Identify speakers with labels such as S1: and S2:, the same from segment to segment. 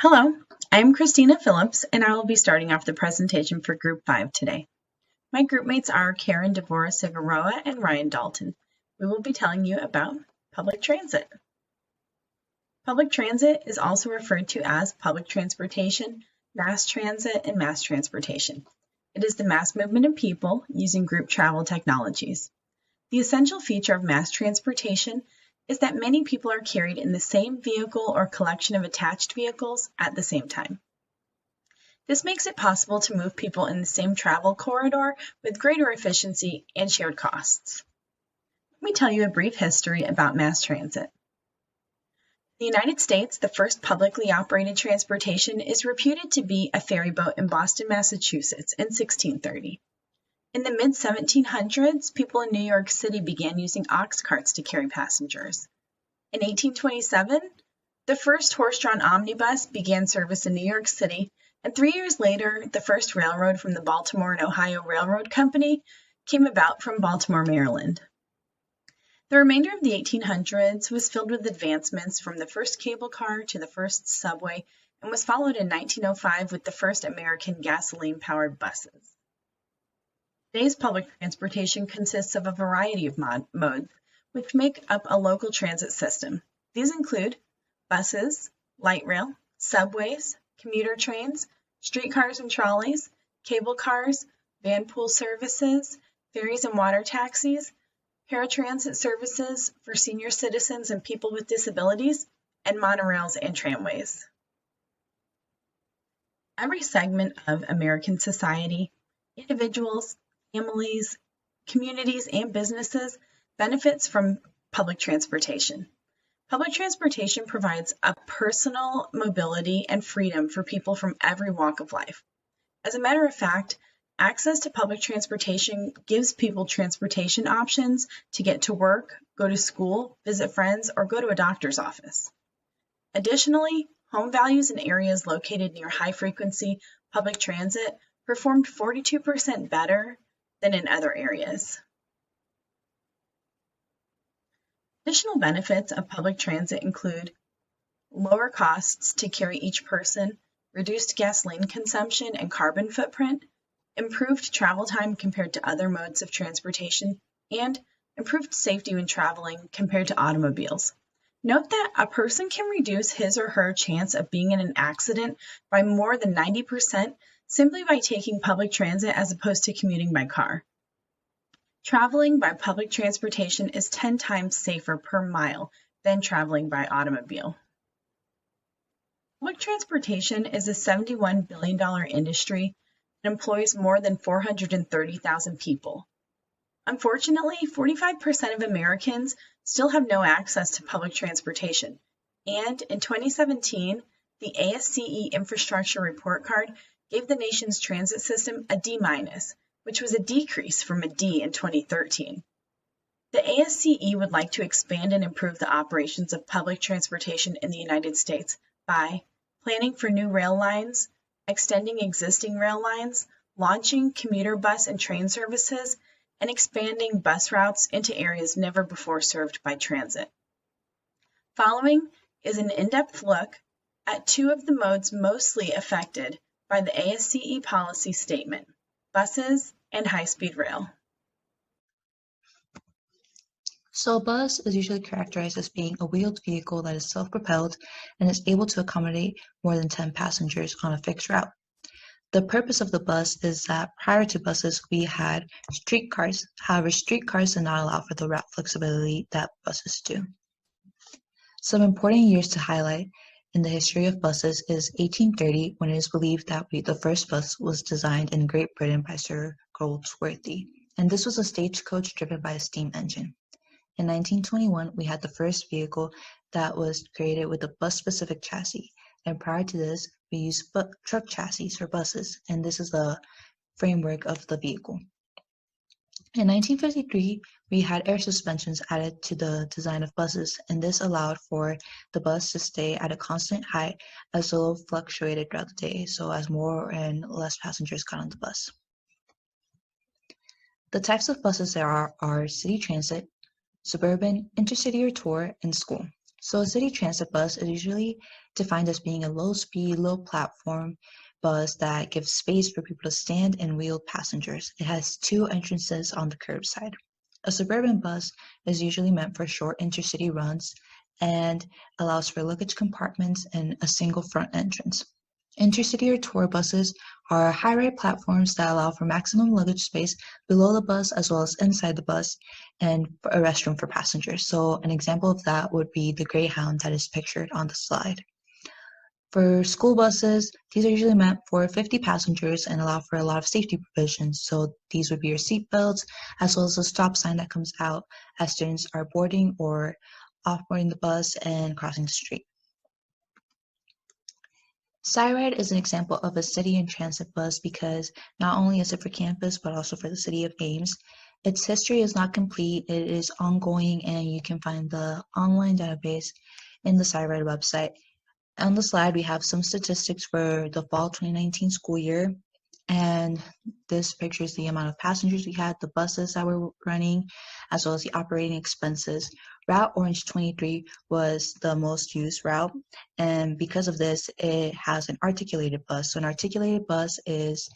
S1: Hello, I'm Kristina Phillips, and I will be starting off the presentation for Group 5 today. My group mates are Karen Devora-Cigarroa and Ryan Dalton. We will be telling you about public transit. Public transit is also referred to as public transportation, mass transit, and mass transportation. It is the mass movement of people using group travel technologies. The essential feature of mass transportation is that many people are carried in the same vehicle or collection of attached vehicles at the same time. This makes it possible to move people in the same travel corridor with greater efficiency and shared costs. Let me tell you a brief history about mass transit. In the United States, the first publicly operated transportation is reputed to be a ferry boat in Boston, Massachusetts in 1630. In the mid-1700s, people in New York City began using ox carts to carry passengers. In 1827, the first horse-drawn omnibus began service in New York City, and 3 years later, the first railroad from the Baltimore and Ohio Railroad Company came about from Baltimore, Maryland. The remainder of the 1800s was filled with advancements from the first cable car to the first subway, and was followed in 1905 with the first American gasoline-powered buses. Today's public transportation consists of a variety of modes, which make up a local transit system. These include buses, light rail, subways, commuter trains, streetcars and trolleys, cable cars, van pool services, ferries and water taxis, paratransit services for senior citizens and people with disabilities, and monorails and tramways. Every segment of American society, individuals, families, communities, and businesses benefits from public transportation. Public transportation provides a personal mobility and freedom for people from every walk of life. As a matter of fact, access to public transportation gives people transportation options to get to work, go to school, visit friends, or go to a doctor's office. Additionally, home values in areas located near high-frequency public transit performed 42% better than in other areas. Additional benefits of public transit include lower costs to carry each person, reduced gasoline consumption and carbon footprint, improved travel time compared to other modes of transportation, and improved safety when traveling compared to automobiles. Note that a person can reduce his or her chance of being in an accident by more than 90% simply by taking public transit as opposed to commuting by car. Traveling by public transportation is 10 times safer per mile than traveling by automobile. Public transportation is a $71 billion industry that employs more than 430,000 people. Unfortunately, 45% of Americans still have no access to public transportation, and in 2017, the ASCE Infrastructure Report Card gave the nation's transit system a D-, which was a decrease from a D in 2013. The ASCE would like to expand and improve the operations of public transportation in the United States by planning for new rail lines, extending existing rail lines, launching commuter bus and train services, and expanding bus routes into areas never before served by transit. Following is an in-depth look at two of the modes mostly affected by the ASCE policy statement: buses and high-speed rail.
S2: So a bus is usually characterized as being a wheeled vehicle that is self-propelled and is able to accommodate more than 10 passengers on a fixed route. The purpose of the bus is that prior to buses, we had streetcars. However, streetcars did not allow for the route flexibility that buses do. Some important years to highlight in the history of buses is 1830, when it is believed that the first bus was designed in Great Britain by Sir Goldsworthy, and this was a stagecoach driven by a steam engine. In 1921, we had the first vehicle that was created with a bus-specific chassis, and prior to this, we used truck chassis for buses, and this is the framework of the vehicle. In 1953, we had air suspensions added to the design of buses, and this allowed for the bus to stay at a constant height as the load fluctuated throughout the day, so as more and less passengers got on the bus. The types of buses there are city transit, suburban, intercity or tour, and school. So a city transit bus is usually defined as being a low-speed, low-platform bus that gives space for people to stand and wheeled passengers. It has two entrances on the curbside. A suburban bus is usually meant for short intercity runs and allows for luggage compartments and a single front entrance. Intercity or tour buses are high-rate platforms that allow for maximum luggage space below the bus as well as inside the bus and a restroom for passengers. So an example of that would be the Greyhound that is pictured on the slide. For school buses, these are usually meant for 50 passengers and allow for a lot of safety provisions. So these would be your seat belts, as well as a stop sign that comes out as students are boarding or off-boarding the bus and crossing the street. SkyRide is an example of a city and transit bus because not only is it for campus, but also for the city of Ames. Its history is not complete, it is ongoing, and you can find the online database in the SkyRide website. On the slide, we have some statistics for the fall 2019 school year, and this pictures the amount of passengers we had, the buses that were running, as well as the operating expenses. Route Orange 23 was the most used route, and because of this, it has an articulated bus. So an articulated bus is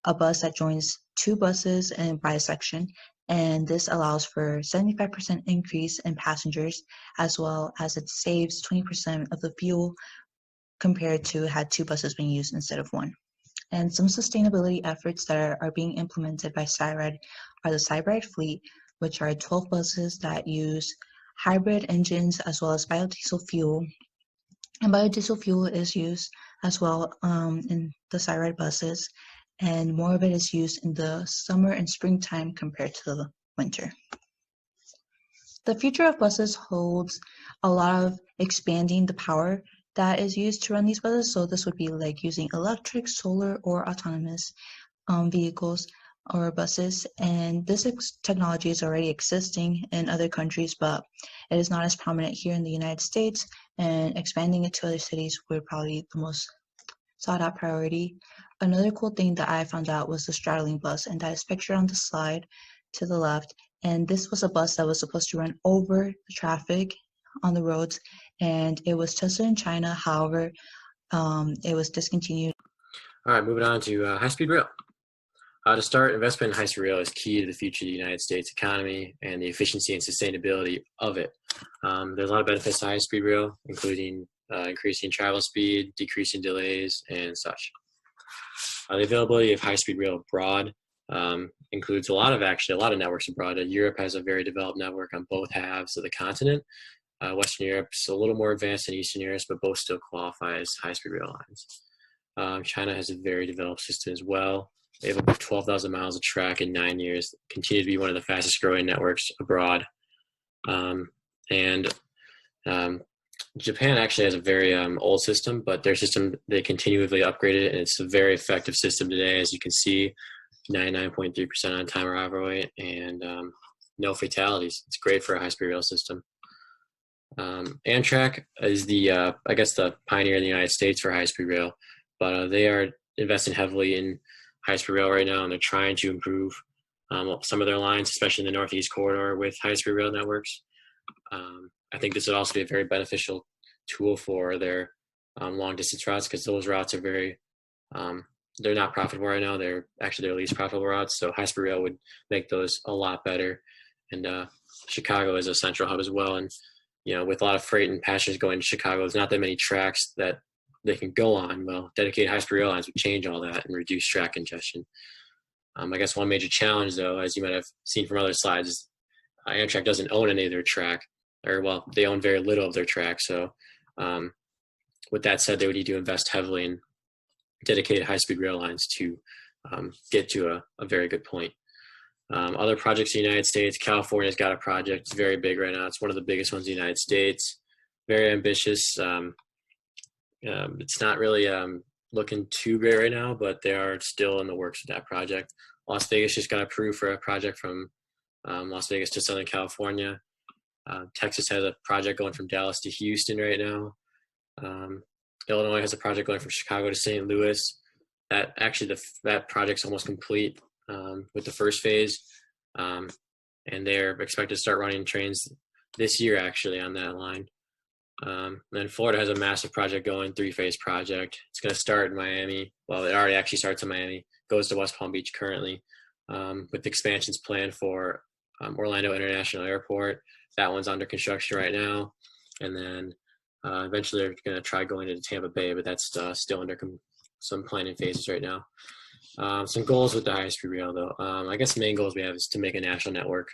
S2: a bus that joins two buses in by a section, and this allows for 75% increase in passengers, as well as it saves 20% of the fuel compared to had two buses being used instead of one. And some sustainability efforts that are being implemented by SkyRide are the SkyRide fleet, which are 12 buses that use hybrid engines as well as biodiesel fuel. And biodiesel fuel is used as well in the SkyRide buses, and more of it is used in the summer and springtime compared to the winter. The future of buses holds a lot of expanding the power that is used to run these buses. So this would be like using electric, solar, or autonomous vehicles or buses. And this technology is already existing in other countries, but it is not as prominent here in the United States. And expanding it to other cities would probably be the most sought out priority. Another cool thing that I found out was the straddling bus, and that is pictured on the slide to the left. And this was a bus that was supposed to run over the traffic on the roads, and it was tested in China. However, it was discontinued.
S3: All right, moving on to high-speed rail. To start, investment in high-speed rail is key to the future of the United States economy and the efficiency and sustainability of it. There's a lot of benefits to high-speed rail, including increasing travel speed, decreasing delays, and such. The availability of high-speed rail abroad includes a lot of networks abroad. Europe has a very developed network on both halves of the continent. Western Europe's a little more advanced than Eastern Europe, but both still qualify as high-speed rail lines. China has a very developed system as well. They have over 12,000 miles of track in 9 years, continue to be one of the fastest growing networks abroad. Japan actually has a very old system, but their system, they continually upgraded it, and it's a very effective system today. As you can see, 99.3% on time arrival rate and no fatalities. It's great for a high-speed rail system. Amtrak is the pioneer in the United States for high-speed rail, but they are investing heavily in high-speed rail right now, and they're trying to improve some of their lines, especially in the Northeast corridor with high-speed rail networks. I think this would also be a very beneficial tool for their long-distance routes, because those routes are very, they're not profitable right now. They're actually their least profitable routes, so high-speed rail would make those a lot better. And Chicago is a central hub as well, and with a lot of freight and passengers going to Chicago, there's not that many tracks that they can go on. Well, dedicated high-speed rail lines would change all that and reduce track congestion. I guess one major challenge, though, as you might have seen from other slides, is Amtrak doesn't own any of their track, or well, they own very little of their track. So with that said, they would need to invest heavily in dedicated high-speed rail lines to get to a very good point. Other projects in the United States, California's got a project. It's very big right now. It's one of the biggest ones in the United States. Very ambitious. It's not really looking too great right now, but they are still in the works with that project. Las Vegas just got approved for a project from Las Vegas to Southern California. Texas has a project going from Dallas to Houston right now. Illinois has a project going from Chicago to St. Louis. That project's almost complete with the first phase, and they're expected to start running trains this year actually on that line. Then Florida has a massive project going, 3-phase project. It's going to start in Miami. Well, it already actually starts in Miami, goes to West Palm Beach currently, with expansions planned for Orlando International Airport. That one's under construction right now. And then eventually they're going to try going into Tampa Bay, but that's still under some planning phases right now. Some goals with the high-speed rail, though. I guess the main goals we have is to make a national network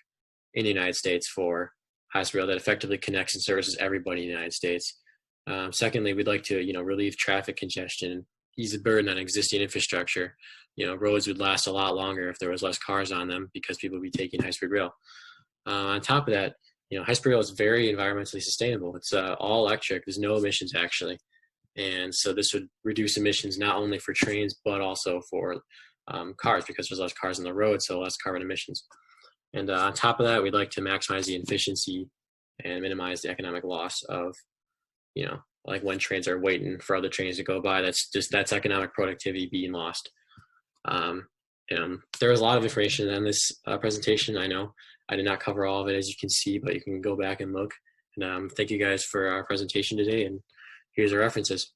S3: in the United States for high-speed rail that effectively connects and services everybody in the United States. Secondly, we'd like to, relieve traffic congestion, ease the burden on existing infrastructure. Roads would last a lot longer if there was less cars on them because people would be taking high-speed rail. On top of that, high-speed rail is very environmentally sustainable. It's all electric. There's no emissions, actually. And so this would reduce emissions not only for trains, but also for cars, because there's less cars on the road, so less carbon emissions. And on top of that, we'd like to maximize the efficiency and minimize the economic loss of, like when trains are waiting for other trains to go by. That's economic productivity being lost. There was a lot of information on this presentation. I know I did not cover all of it, as you can see, but you can go back and look. And thank you guys for our presentation today. And here's our references.